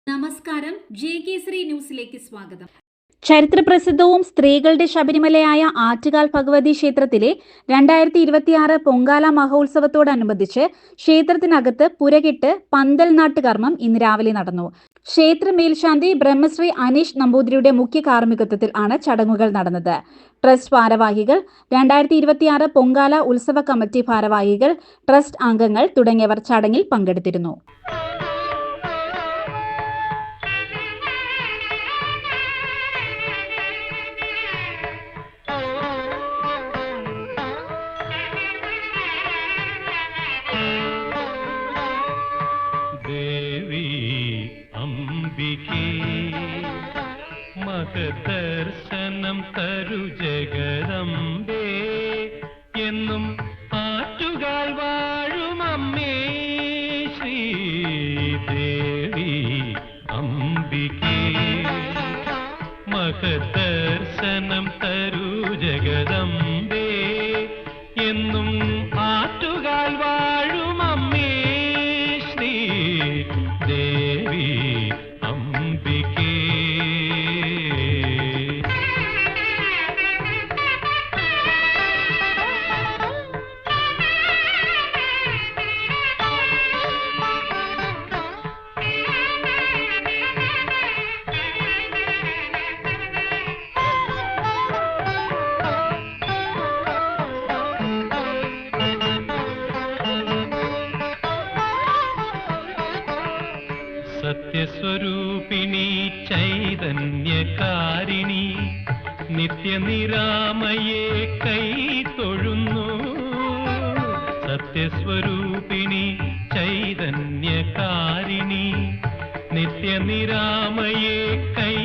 നമസ്കാരം, ജെ.കെ.ശ്രീ ന്യൂസിലേക്ക് സ്വാഗതം. ചരിത്രപ്രസിദ്ധവും സ്ത്രീകളുടെ ശബരിമലയായ ആറ്റുകാൽ ഭഗവതി ക്ഷേത്രത്തിലെ 2026 പൊങ്കാല മഹോത്സവത്തോടനുബന്ധിച്ച് ക്ഷേത്രത്തിനകത്ത് പുരകെട്ട് പന്തൽ നാട്ടുകർമ്മം ഇന്ന് രാവിലെ നടന്നു. ക്ഷേത്ര മേൽശാന്തി ബ്രഹ്മശ്രീ അനീഷ് നമ്പൂതിരിയുടെ മുഖ്യ കാർമ്മികത്വത്തിൽ ആണ് ചടങ്ങുകൾ നടന്നത്. ട്രസ്റ്റ് ഭാരവാഹികൾ, 2026 പൊങ്കാല ഉത്സവ കമ്മിറ്റി ഭാരവാഹികൾ, ട്രസ്റ്റ് അംഗങ്ങൾ തുടങ്ങിയവർ ചടങ്ങിൽ പങ്കെടുത്തിരുന്നു. ദേവി അംബികേ മഹദർശനം തരു ജഗദംബേ എന്നും ആറ്റുകാൽ വാഴുമമ്മേ ശ്രീദേവി അംബികേ മഹദർശനം തരു ജഗദംബേ എന്നും ആറ്റുകാൽ വാഴുമമ്മേ ദേവി അംബികേ. സത്യസ്വരൂപിണി ചൈതന്യകാരിണി നിത്യനിരാമയെ കൈ തൊഴുന്നു. സത്യസ്വരൂപിണി ചൈതന്യകാരിണി നിത്യനിരാമയെ കൈ